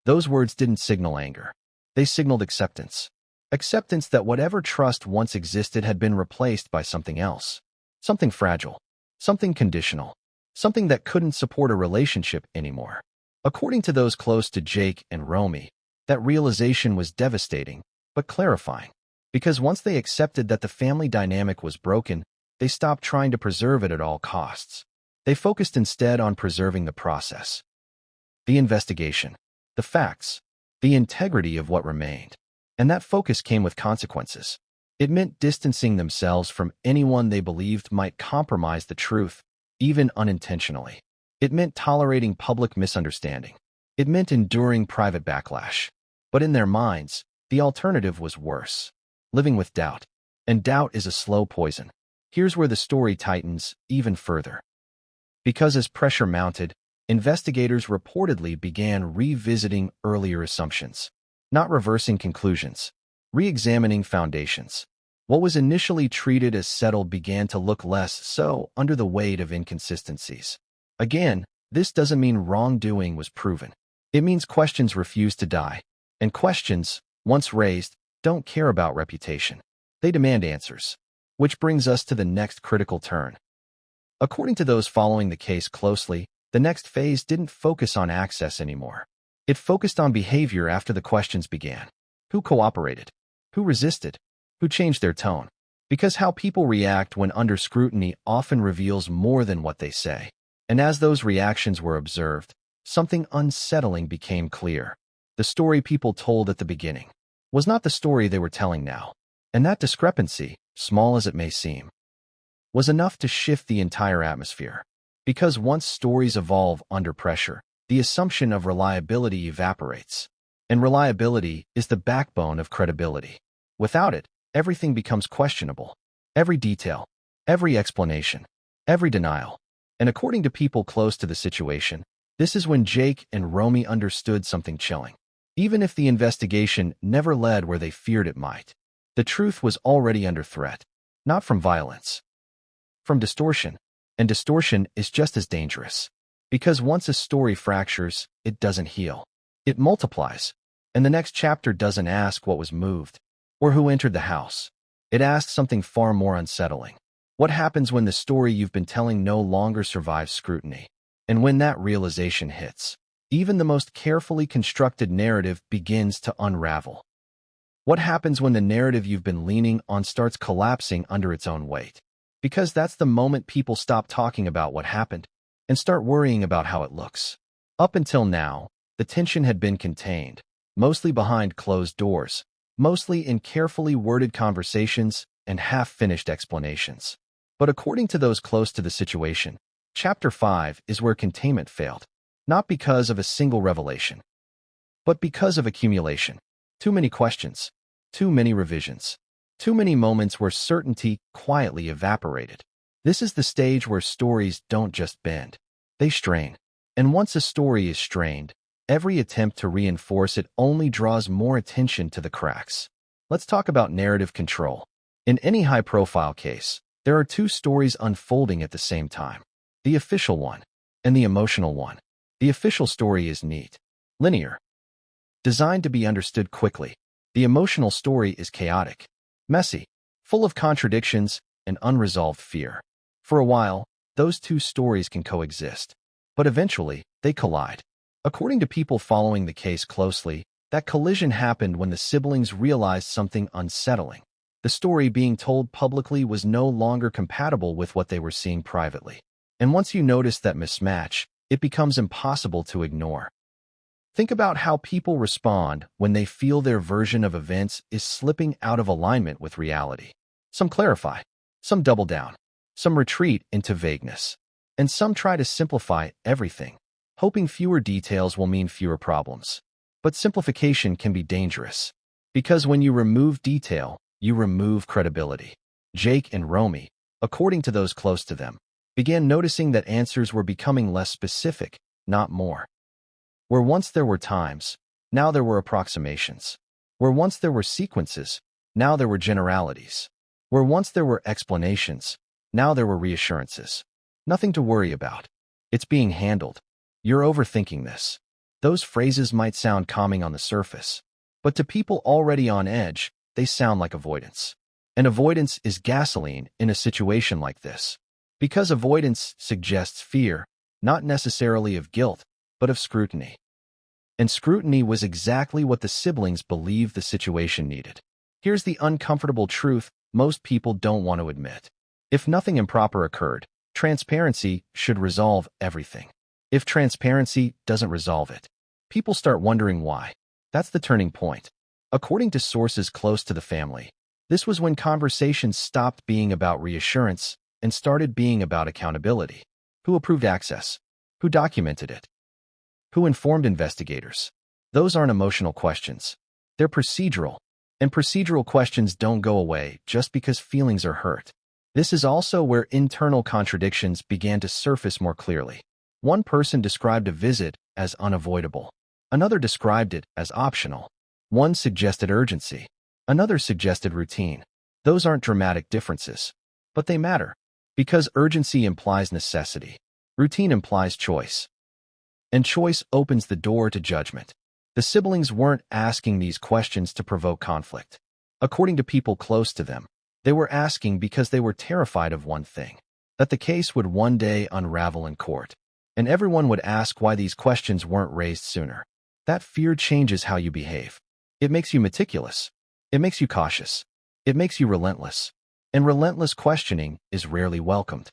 those words didn't signal anger. They signaled acceptance. Acceptance that whatever trust once existed had been replaced by something else. something fragile, something conditional, something that couldn't support a relationship anymore. According to those close to Jake and Romy, that realization was devastating, but clarifying. Because once they accepted that the family dynamic was broken, they stopped trying to preserve it at all costs. They focused instead on preserving the process, the investigation, the facts, the integrity of what remained. And that focus came with consequences. It meant distancing themselves from anyone they believed might compromise the truth, even unintentionally. It meant tolerating public misunderstanding. It meant enduring private backlash. But in their minds, the alternative was worse. Living with doubt. And doubt is a slow poison. Here's where the story tightens even further. Because as pressure mounted, investigators reportedly began revisiting earlier assumptions, not reversing conclusions, re-examining foundations. What was initially treated as settled began to look less so under the weight of inconsistencies. Again, this doesn't mean wrongdoing was proven. It means questions refused to die. And questions, once raised, don't care about reputation. They demand answers. Which brings us to the next critical turn. According to those following the case closely, the next phase didn't focus on access anymore. It focused on behavior after the questions began. Who cooperated? Who resisted? Who changed their tone? Because how people react when under scrutiny often reveals more than what they say. And as those reactions were observed, something unsettling became clear. The story people told at the beginning was not the story they were telling now. And that discrepancy, small as it may seem, was enough to shift the entire atmosphere. Because once stories evolve under pressure, the assumption of reliability evaporates. And reliability is the backbone of credibility. Without it, everything becomes questionable. Every detail, every explanation, every denial. And according to people close to the situation, this is when Jake and Romy understood something chilling. Even if the investigation never led where they feared it might, the truth was already under threat. Not from violence, from distortion. And distortion is just as dangerous. Because once a story fractures, it doesn't heal. It multiplies. And the next chapter doesn't ask what was moved or who entered the house. It asks something far more unsettling. What happens when the story you've been telling no longer survives scrutiny? And when that realization hits, even the most carefully constructed narrative begins to unravel. What happens when the narrative you've been leaning on starts collapsing under its own weight? Because that's the moment people stop talking about what happened and start worrying about how it looks. Up until now, the tension had been contained, mostly behind closed doors, mostly in carefully worded conversations and half-finished explanations. But according to those close to the situation, Chapter 5 is where containment failed, not because of a single revelation, but because of accumulation. Too many questions, too many revisions, too many moments where certainty quietly evaporated. This is the stage where stories don't just bend, they strain. And once a story is strained, every attempt to reinforce it only draws more attention to the cracks. Let's talk about narrative control. In any high-profile case, there are two stories unfolding at the same time. The official one and the emotional one. The official story is neat, linear, designed to be understood quickly. The emotional story is chaotic, messy, full of contradictions and unresolved fear. For a while, those two stories can coexist, but eventually, they collide. According to people following the case closely, that collision happened when the siblings realized something unsettling. The story being told publicly was no longer compatible with what they were seeing privately. And once you notice that mismatch, it becomes impossible to ignore. Think about how people respond when they feel their version of events is slipping out of alignment with reality. Some clarify, some double down, some retreat into vagueness, and some try to simplify everything, hoping fewer details will mean fewer problems. But simplification can be dangerous, because when you remove detail, you remove credibility. Jake and Romy, according to those close to them, began noticing that answers were becoming less specific, not more. Where once there were times, now there were approximations. Where once there were sequences, now there were generalities. Where once there were explanations, now there were reassurances. Nothing to worry about. It's being handled. You're overthinking this. Those phrases might sound calming on the surface, but to people already on edge, they sound like avoidance. And avoidance is gasoline in a situation like this. Because avoidance suggests fear, not necessarily of guilt, but of scrutiny. And scrutiny was exactly what the siblings believed the situation needed. Here's the uncomfortable truth most people don't want to admit. If nothing improper occurred, transparency should resolve everything. If transparency doesn't resolve it, people start wondering why. That's the turning point. According to sources close to the family, this was when conversations stopped being about reassurance and started being about accountability. Who approved access? Who documented it? Who informed investigators? Those aren't emotional questions. They're procedural. And procedural questions don't go away just because feelings are hurt. This is also where internal contradictions began to surface more clearly. One person described a visit as unavoidable. Another described it as optional. One suggested urgency. Another suggested routine. Those aren't dramatic differences, but they matter, because urgency implies necessity. Routine implies choice. And choice opens the door to judgment. The siblings weren't asking these questions to provoke conflict. According to people close to them, they were asking because they were terrified of one thing: that the case would one day unravel in court. And everyone would ask why these questions weren't raised sooner. That fear changes how you behave. It makes you meticulous. It makes you cautious. It makes you relentless. And relentless questioning is rarely welcomed.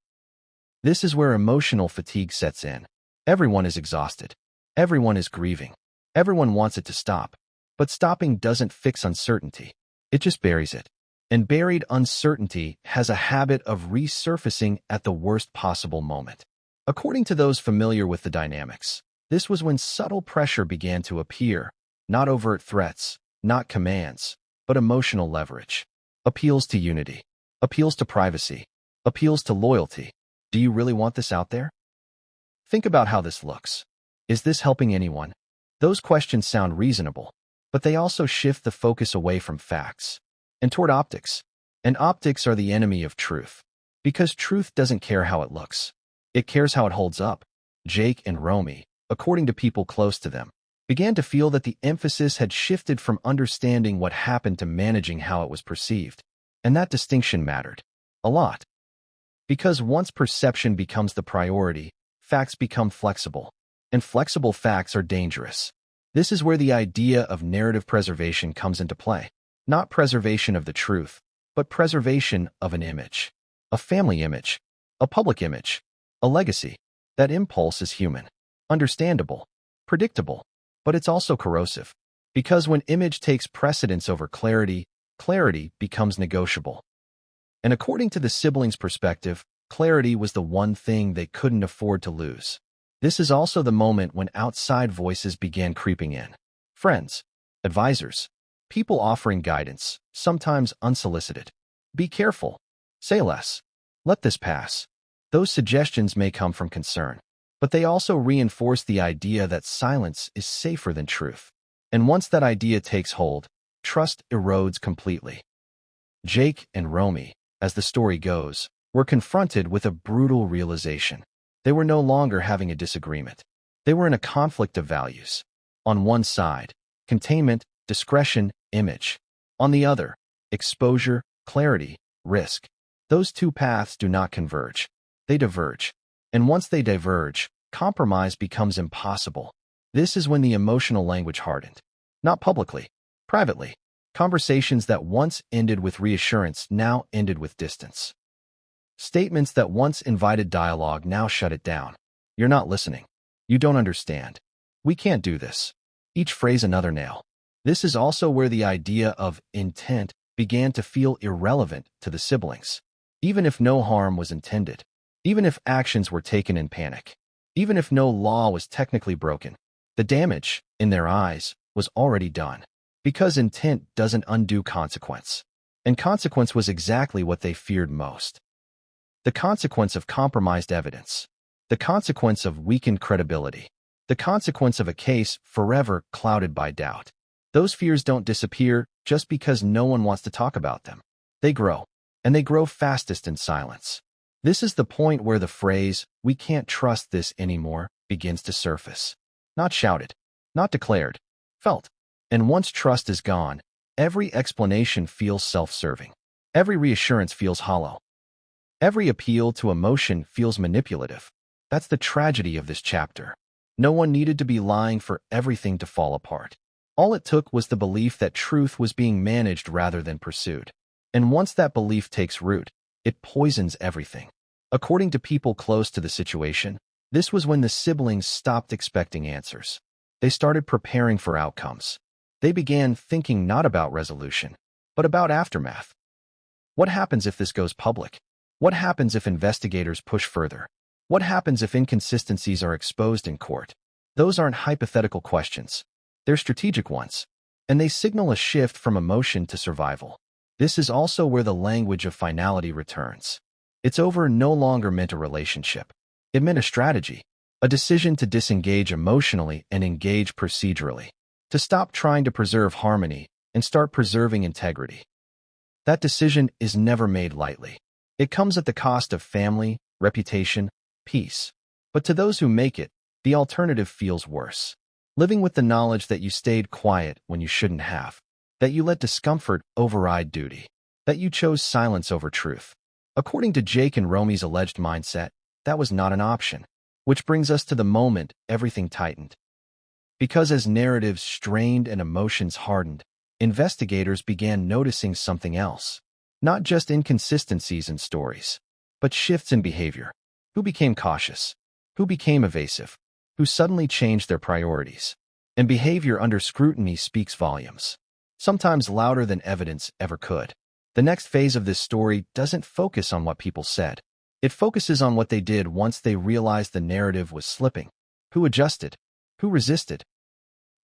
This is where emotional fatigue sets in. Everyone is exhausted. Everyone is grieving. Everyone wants it to stop. But stopping doesn't fix uncertainty. It just buries it. And buried uncertainty has a habit of resurfacing at the worst possible moment. According to those familiar with the dynamics, this was when subtle pressure began to appear, not overt threats, not commands, but emotional leverage. Appeals to unity. Appeals to privacy. Appeals to loyalty. Do you really want this out there? Think about how this looks. Is this helping anyone? Those questions sound reasonable, but they also shift the focus away from facts and toward optics. And optics are the enemy of truth, because truth doesn't care how it looks. It cares how it holds up. Jake and Romy, according to people close to them, began to feel that the emphasis had shifted from understanding what happened to managing how it was perceived. And that distinction mattered a lot. Because once perception becomes the priority, facts become flexible. And flexible facts are dangerous. This is where the idea of narrative preservation comes into play. Not preservation of the truth, but preservation of an image. A family image. A public image. A legacy. That impulse is human. Understandable. Predictable. But it's also corrosive. Because when image takes precedence over clarity, clarity becomes negotiable. And according to the siblings' perspective, clarity was the one thing they couldn't afford to lose. This is also the moment when outside voices began creeping in. Friends, advisors, people offering guidance, sometimes unsolicited. Be careful. Say less. Let this pass. Those suggestions may come from concern, but they also reinforce the idea that silence is safer than truth. And once that idea takes hold, trust erodes completely. Jake and Romy, as the story goes, were confronted with a brutal realization. They were no longer having a disagreement. They were in a conflict of values. On one side, containment, discretion, image. On the other, exposure, clarity, risk. Those two paths do not converge. They diverge. And once they diverge, compromise becomes impossible. This is when the emotional language hardened. Not publicly, privately. Conversations that once ended with reassurance now ended with distance. Statements that once invited dialogue now shut it down. You're not listening. You don't understand. We can't do this. Each phrase another nail. This is also where the idea of intent began to feel irrelevant to the siblings. Even if no harm was intended, even if actions were taken in panic, even if no law was technically broken, the damage, in their eyes, was already done. Because intent doesn't undo consequence. And consequence was exactly what they feared most. The consequence of compromised evidence. The consequence of weakened credibility. The consequence of a case forever clouded by doubt. Those fears don't disappear just because no one wants to talk about them. They grow, and they grow fastest in silence. This is the point where the phrase, "we can't trust this anymore," begins to surface. Not shouted, not declared, felt. And once trust is gone, every explanation feels self-serving. Every reassurance feels hollow. Every appeal to emotion feels manipulative. That's the tragedy of this chapter. No one needed to be lying for everything to fall apart. All it took was the belief that truth was being managed rather than pursued. And once that belief takes root, it poisons everything. According to people close to the situation, this was when the siblings stopped expecting answers. They started preparing for outcomes. They began thinking not about resolution, but about aftermath. What happens if this goes public? What happens if investigators push further? What happens if inconsistencies are exposed in court? Those aren't hypothetical questions. They're strategic ones, and they signal a shift from emotion to survival. This is also where the language of finality returns. It's over no longer meant a relationship. It meant a strategy, a decision to disengage emotionally and engage procedurally, to stop trying to preserve harmony and start preserving integrity. That decision is never made lightly. It comes at the cost of family, reputation, peace. But to those who make it, the alternative feels worse. Living with the knowledge that you stayed quiet when you shouldn't have, that you let discomfort override duty, that you chose silence over truth. According to Jake and Romy's alleged mindset, that was not an option. Which brings us to the moment everything tightened. Because as narratives strained and emotions hardened, investigators began noticing something else. Not just inconsistencies in stories, but shifts in behavior. Who became cautious? Who became evasive? Who suddenly changed their priorities? And behavior under scrutiny speaks volumes, sometimes louder than evidence ever could. The next phase of this story doesn't focus on what people said. It focuses on what they did once they realized the narrative was slipping. Who adjusted? Who resisted?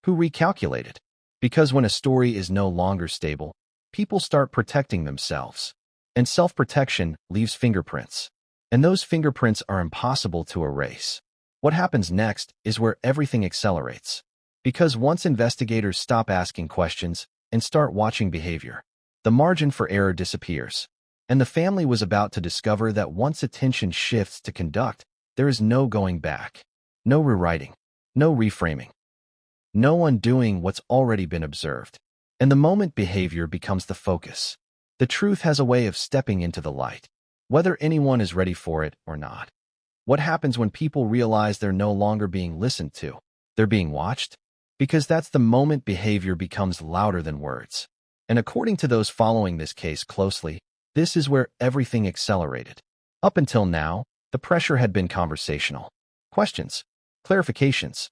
Who recalculated? Because when a story is no longer stable, people start protecting themselves. And self-protection leaves fingerprints. And those fingerprints are impossible to erase. What happens next is where everything accelerates. Because once investigators stop asking questions and start watching behavior, the margin for error disappears. And the family was about to discover that once attention shifts to conduct, there is no going back. No rewriting. No reframing. No undoing what's already been observed. And the moment behavior becomes the focus, the truth has a way of stepping into the light, whether anyone is ready for it or not. What happens when people realize they're no longer being listened to? They're being watched? Because that's the moment behavior becomes louder than words. And according to those following this case closely, this is where everything accelerated. Up until now, the pressure had been conversational. Questions, clarifications,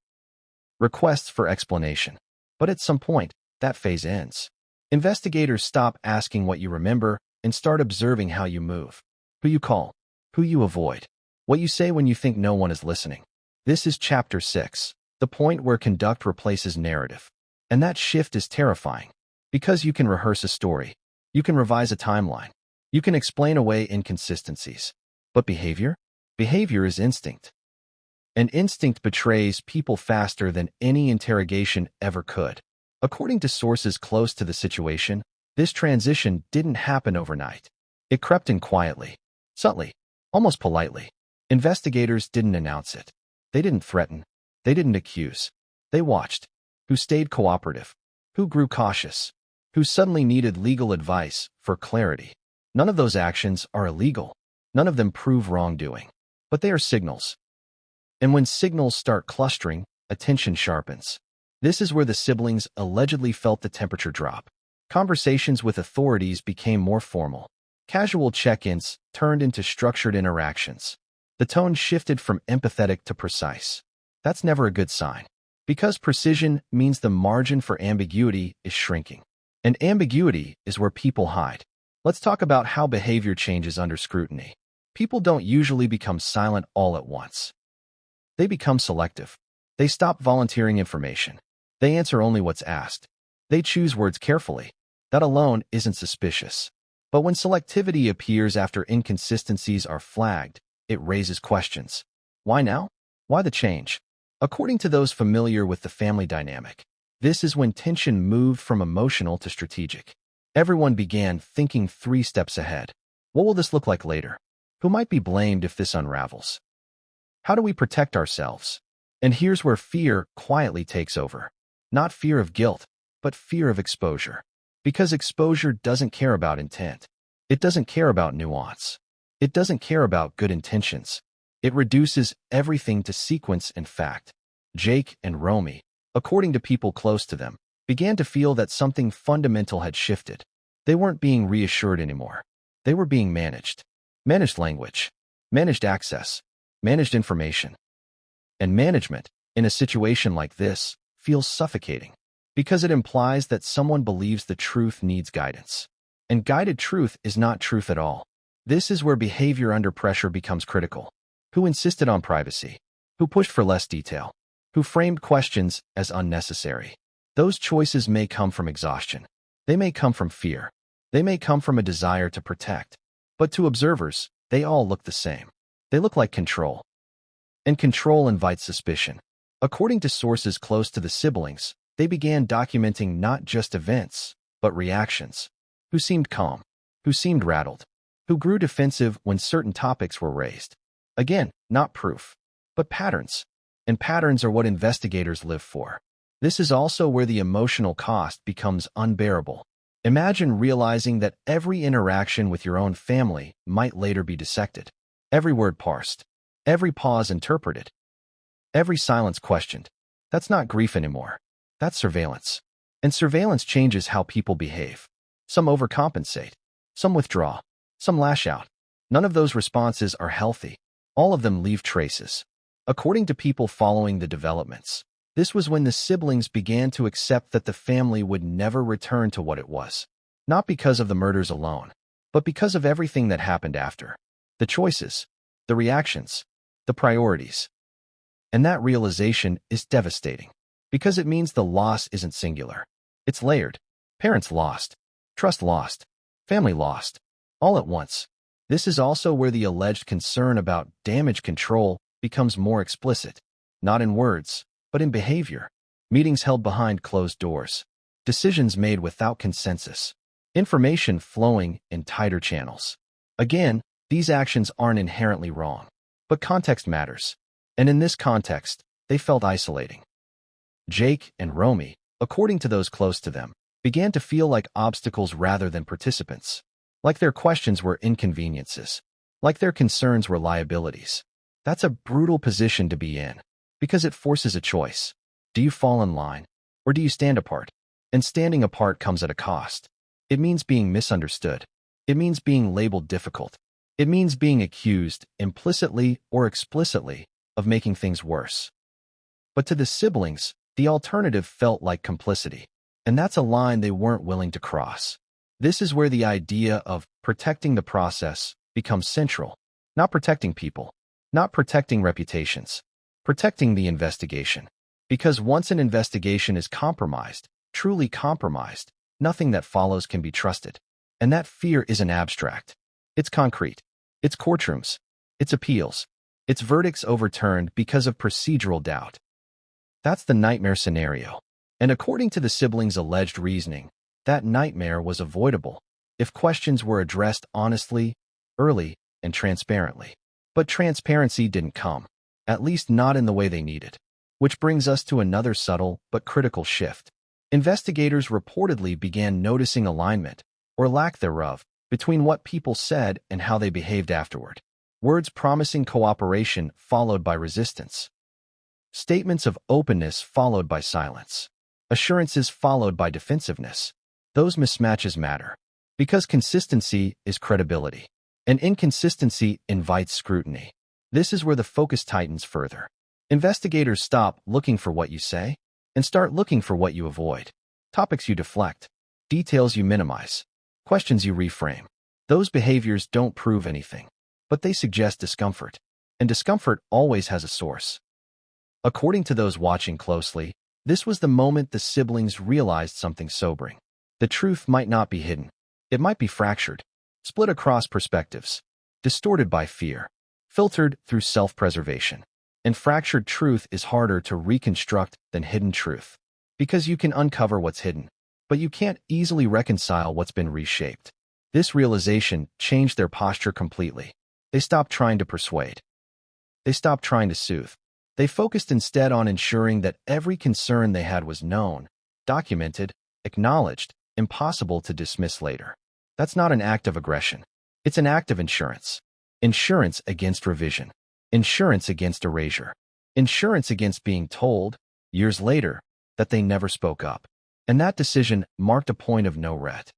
requests for explanation. But at some point, that phase ends. Investigators stop asking what you remember and start observing how you move, who you call, who you avoid, what you say when you think no one is listening. This is Chapter 6, the point where conduct replaces narrative. And that shift is terrifying. Because you can rehearse a story, you can revise a timeline, you can explain away inconsistencies. But behavior? Behavior is instinct. And instinct betrays people faster than any interrogation ever could. According to sources close to the situation, this transition didn't happen overnight. It crept in quietly, subtly, almost politely. Investigators didn't announce it. They didn't threaten. They didn't accuse. They watched. Who stayed cooperative? Who grew cautious? Who suddenly needed legal advice for clarity? None of those actions are illegal. None of them prove wrongdoing. But they are signals. And when signals start clustering, attention sharpens. This is where the siblings allegedly felt the temperature drop. Conversations with authorities became more formal. Casual check-ins turned into structured interactions. The tone shifted from empathetic to precise. That's never a good sign. Because precision means the margin for ambiguity is shrinking. And ambiguity is where people hide. Let's talk about how behavior changes under scrutiny. People don't usually become silent all at once. They become selective. They stop volunteering information. They answer only what's asked. They choose words carefully. That alone isn't suspicious. But when selectivity appears after inconsistencies are flagged, it raises questions. Why now? Why the change? According to those familiar with the family dynamic, this is when tension moved from emotional to strategic. Everyone began thinking 3 steps ahead. What will this look like later? Who might be blamed if this unravels? How do we protect ourselves? And here's where fear quietly takes over. Not fear of guilt, but fear of exposure. Because exposure doesn't care about intent. It doesn't care about nuance. It doesn't care about good intentions. It reduces everything to sequence and fact. Jake and Romy, according to people close to them, began to feel that something fundamental had shifted. They weren't being reassured anymore. They were being managed. Managed language, managed access, managed information. And management, in a situation like this, feels suffocating because it implies that someone believes the truth needs guidance. And guided truth is not truth at all. This is where behavior under pressure becomes critical. Who insisted on privacy? Who pushed for less detail? Who framed questions as unnecessary? Those choices may come from exhaustion. They may come from fear. They may come from a desire to protect. But to observers, they all look the same. They look like control. And control invites suspicion. According to sources close to the siblings, they began documenting not just events, but reactions. Who seemed calm? Who seemed rattled? Who grew defensive when certain topics were raised? Again, not proof, but patterns. And patterns are what investigators live for. This is also where the emotional cost becomes unbearable. Imagine realizing that every interaction with your own family might later be dissected. Every word parsed. Every pause interpreted. Every silence questioned. That's not grief anymore. That's surveillance. And surveillance changes how people behave. Some overcompensate. Some withdraw. Some lash out. None of those responses are healthy. All of them leave traces. According to people following the developments, this was when the siblings began to accept that the family would never return to what it was. Not because of the murders alone, but because of everything that happened after. The choices, the reactions, the priorities. And that realization is devastating. Because it means the loss isn't singular. It's layered. Parents lost. Trust lost. Family lost. All at once. This is also where the alleged concern about damage control becomes more explicit. Not in words, but in behavior. Meetings held behind closed doors. Decisions made without consensus. Information flowing in tighter channels. Again, these actions aren't inherently wrong. But context matters. And in this context, they felt isolating. Jake and Romy, according to those close to them, began to feel like obstacles rather than participants. Like their questions were inconveniences. Like their concerns were liabilities. That's a brutal position to be in, because it forces a choice. Do you fall in line, or do you stand apart? And standing apart comes at a cost. It means being misunderstood. It means being labeled difficult. It means being accused, implicitly or explicitly, of making things worse. But to the siblings, the alternative felt like complicity. And that's a line they weren't willing to cross. This is where the idea of protecting the process becomes central. Not protecting people. Not protecting reputations. Protecting the investigation. Because once an investigation is compromised, truly compromised, nothing that follows can be trusted. And that fear isn't abstract. It's concrete. It's courtrooms. It's appeals. It's verdicts overturned because of procedural doubt. That's the nightmare scenario. And according to the siblings' alleged reasoning, that nightmare was avoidable if questions were addressed honestly, early, and transparently. But transparency didn't come, at least not in the way they needed. Which brings us to another subtle but critical shift. Investigators reportedly began noticing alignment, or lack thereof, between what people said and how they behaved afterward. Words promising cooperation followed by resistance. Statements of openness followed by silence. Assurances followed by defensiveness. Those mismatches matter, because consistency is credibility, and inconsistency invites scrutiny. This is where the focus tightens further. Investigators stop looking for what you say and start looking for what you avoid. Topics you deflect, details you minimize, questions you reframe. Those behaviors don't prove anything, but they suggest discomfort, and discomfort always has a source. According to those watching closely, this was the moment the siblings realized something sobering. The truth might not be hidden. It might be fractured, split across perspectives, distorted by fear, filtered through self-preservation. And fractured truth is harder to reconstruct than hidden truth, because you can uncover what's hidden, but you can't easily reconcile what's been reshaped. This realization changed their posture completely. They stopped trying to persuade. They stopped trying to soothe. They focused instead on ensuring that every concern they had was known, documented, acknowledged, impossible to dismiss later. That's not an act of aggression. It's an act of insurance. Insurance against revision. Insurance against erasure. Insurance against being told, years later, that they never spoke up. And that decision marked a point of no regret.